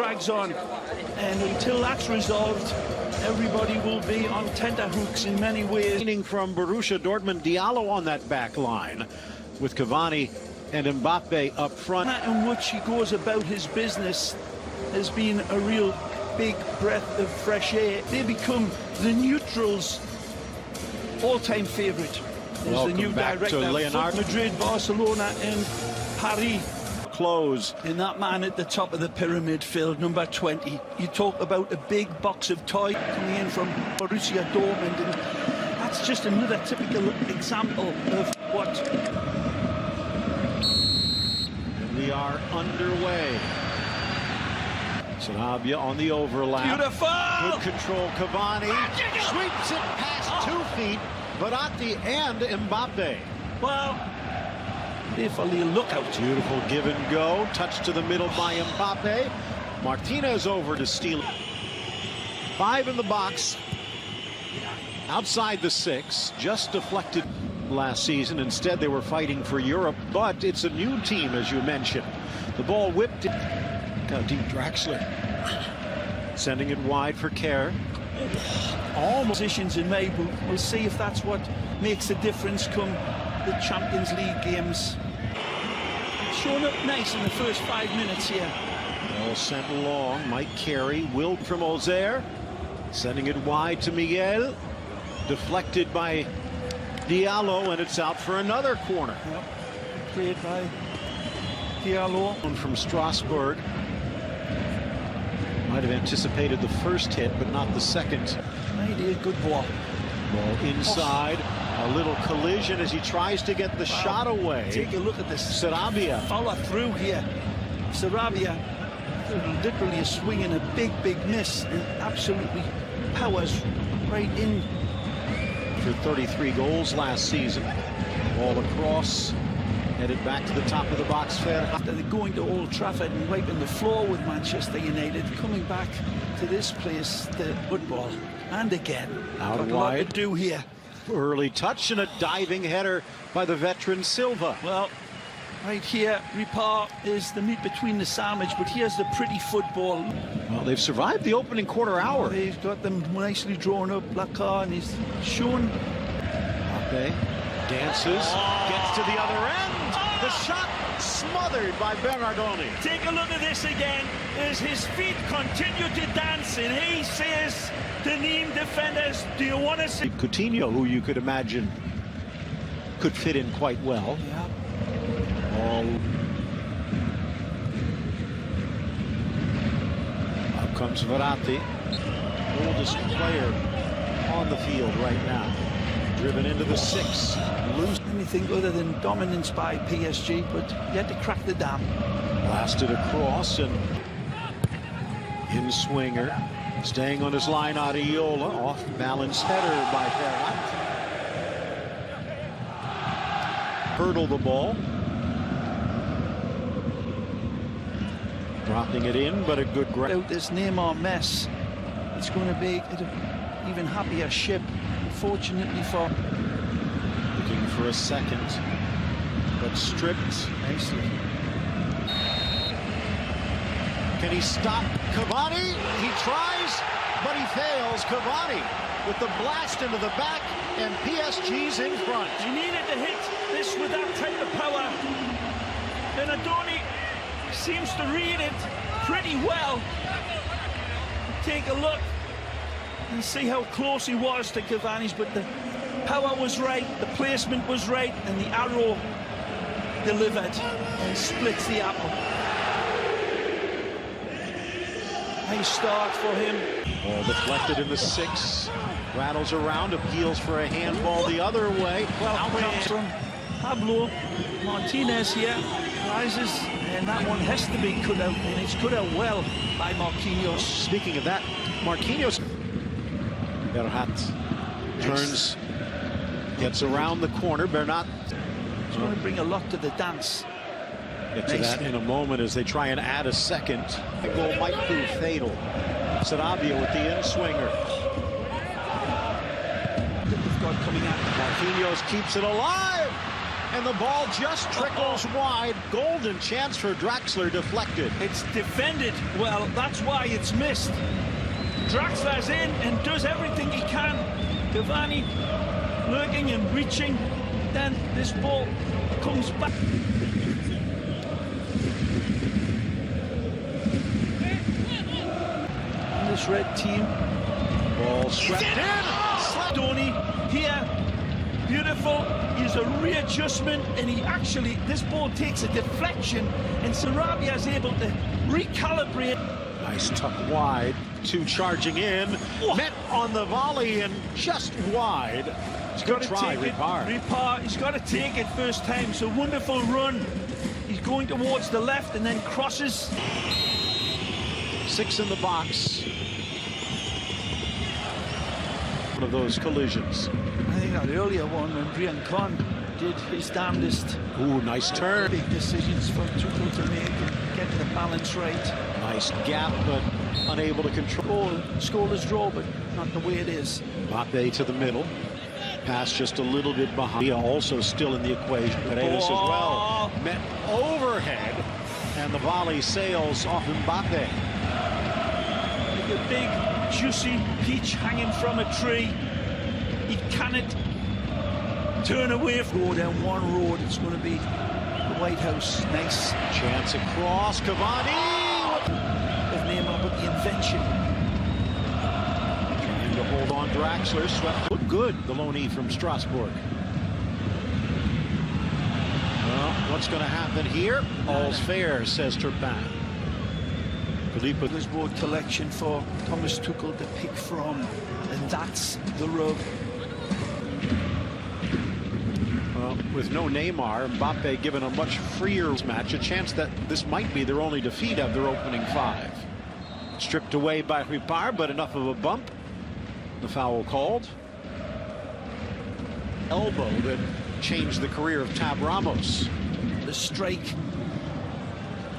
drags on, and until that's resolved, everybody will be on tenterhooks in many ways. From Borussia Dortmund, Diallo on that back line, with Cavani and Mbappe up front. In which he goes about his business has been a real big breath of fresh air. They become the neutrals' all-time favourite. There's the new back director to Leonardo. Madrid, Barcelona, and Paris. Close. And that man at the top of the pyramid, Phil, number 20. You talk about a big box of toys coming in from Borussia Dortmund, and that's just another typical example of what. And we are underway. Sarabia on the overlap. Beautiful! Good control, Cavani. Sweeps it past 2 feet. Verratti and Mbappe. Well, if a little lookout. Beautiful give and go. Touch to the middle by Mbappe. Martinez over to steal. 5 in the box. Outside the 6. Just deflected last season. Instead, they were fighting for Europe. But it's a new team, as you mentioned. The ball whipped. Look how deep Draxler. Sending it wide for Kerr. All positions in May, but we'll see if that's what makes the difference come the Champions League games. Showing up nice in the first 5 minutes here. Ball sent long. Mike Carey, willed from Ozair. Sending it wide to Miguel. Deflected by Diallo, and it's out for another corner. Yep. Played by Diallo. From Strasbourg. Might have anticipated the first hit, but not the second. Maybe a good ball. Ball inside. A little collision as he tries to get the shot away. Take a look at this. Sarabia. Follow through here. Sarabia literally is swinging a big miss, and absolutely powers right in. For 33 goals last season. Ball across. Headed back to the top of the box. After going to Old Trafford and wiping the floor with Manchester United, coming back to this place, the football, and again, out got wide. A lot to do here. Early touch and a diving header by the veteran Silva. Well, right here, Ripar is the meat between the sandwich, but here's the pretty football. Well, they've survived the opening quarter hour. He's got them nicely drawn up, Blackar, and he's shown. Okay. Dances, gets to the other end. The shot smothered by Bernardoni. Take a look at this again as his feet continue to dance, and he says to Nîmes defenders, do you want to see Coutinho, who you could imagine could fit in quite well. Yeah. All up comes Verratti, oldest player on the field right now. Driven into the 6. Loose. Anything other than dominance by PSG, but yet to crack the dam. Blasted across and in swinger. Staying on his line, Areola. Off balance header by Ferrat. Hurdle the ball. Dropping it in, but a good grab. Out this Nīmēs, it's going to be an even happier ship. Unfortunately for. Looking for a second, but stripped. Nicely. Can he stop Cavani? He tries, but he fails. Cavani with the blast into the back, and PSG's in front. You needed to hit this with that type of power. Bernardoni seems to read it pretty well. Take a look and see how close he was to Cavani's, but the power was right, the placement was right, and the arrow delivered and splits the apple. Nice start for him. Ball deflected in the 6. Rattles around, appeals for a handball the other way. Well, out comes from Pablo Martinez here. Rises, and that one has to be cut out, and it's cut out well by Marquinhos. Speaking of that, Marquinhos. Verratti turns, gets around the corner. Bernat. It's going to bring a lot to the dance. Get to that in a moment as they try and add a second. The goal might prove fatal. Sarabia with the in-swinger. They've got coming out. Marquinhos keeps it alive. and the ball just trickles wide. Golden chance for Draxler, deflected. It's defended well, that's why it's missed. Draxler's in and does everything he can. Cavani lurking and reaching. Then this ball comes back. This red team. Ball swept in. Donny here. Beautiful. He's a readjustment, and he actually, this ball takes a deflection, and Sarabia is able to recalibrate. Nice tuck wide. Two charging in. Whoa. Met on the volley and just wide. He's got to try Ripar. He's got to take it first time. It's a wonderful run. He's going towards the left and then crosses. 6 in the box. One of those collisions. I think that earlier one when Brian Khan did his damnedest. Ooh, nice turn. Big decisions for Tuchel to make and get the balance right. Nice gap, but unable to control. Scoreless draw, but not the way it is. Mbappe to the middle. Pass just a little bit behind. He also still in the equation. Paredes as well. Met overhead, and the volley sails off Mbappe. Like a big, juicy peach hanging from a tree. He cannot turn away. Go down one road, it's going to be the White House. Nice. Chance across, Cavani! Of Neymar's, but the invention. Trying to hold on Draxler, swept. Looked good, the loanee from Strasbourg. Well, what's going to happen here? All's fair, says Turpin. Philippe. Lisboa collection for Thomas Tuchel to pick from, and that's the rub. Well, with no Neymar, Mbappe given a much freer match, a chance that this might be their only defeat of their opening 5. Stripped away by Ripar, but enough of a bump. The foul called. Elbow that changed the career of Tab Ramos. The strike.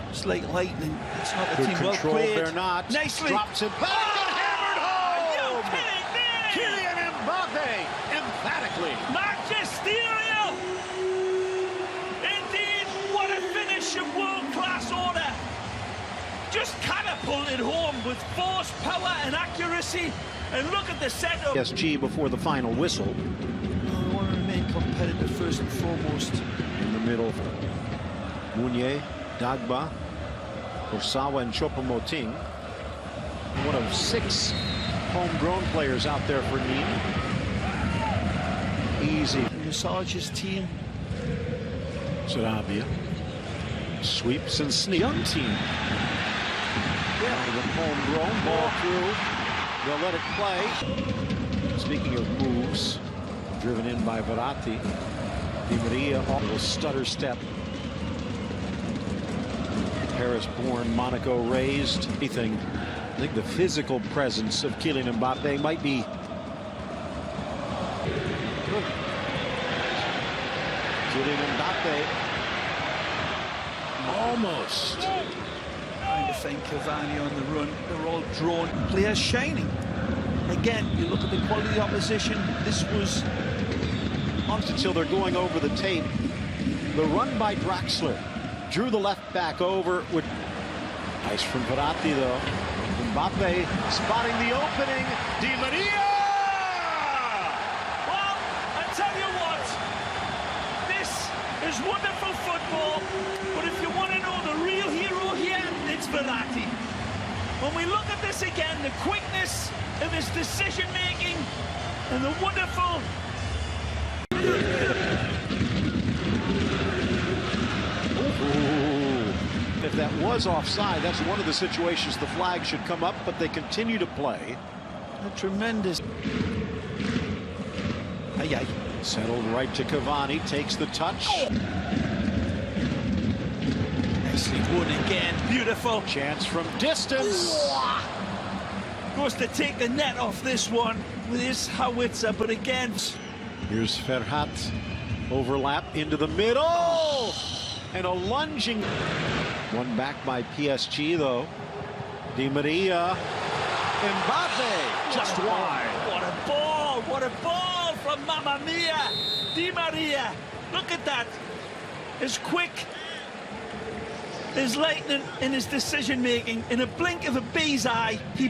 It's like lightning. It's not a Good team control, well played. they're not. Nicely. Drops it back and hammered home! Kylian Mbappe, emphatically. Magisterial! Indeed, what a finish of world-class order. Just catapulted home with force, power and accuracy. And look at the setup. PSG before the final whistle. They want to remain competitive first and foremost. In the middle, Meunier, Dagba, Kursawa and Choupo-Moting. One of 6 homegrown players out there for Nîmes. Easy. Massage's team. Sarabia. Sweeps and sneaks. Young team. Yeah, the homegrown ball through. They'll let it play. Speaking of moves, driven in by Verratti. Di Maria, a little stutter step. Paris-born, Monaco raised. I think the physical presence of Kylian Mbappe might be good. Kylian Mbappe almost. Trying to find Cavani on the run. They're all drawn. Players shining. Again, you look at the quality of the opposition. This was until they're going over the tape. The run by Draxler drew the left back over. With nice from Verratti though. Mbappe spotting the opening. Di Maria! Well, I tell you what, this is wonderful football. But if you want to know the real hero here, it's Verratti. When we look at this again, the quickness of his decision making and the wonderful. Ooh. If that was offside, that's one of the situations the flag should come up, but they continue to play. A tremendous. Aye. Settled right to Cavani, takes the touch. Nicely won again, beautiful. Chance from distance. Goes to take the net off this one with his howitzer, but again. Here's Ferhat. Overlap into the middle. And a lunging. One back by PSG, though. Di Maria. Mbappe just wide. What a ball! What a ball from Mamma Mia! Di Maria. Look at that. As quick as lightning in his decision making. In a blink of a bee's eye, he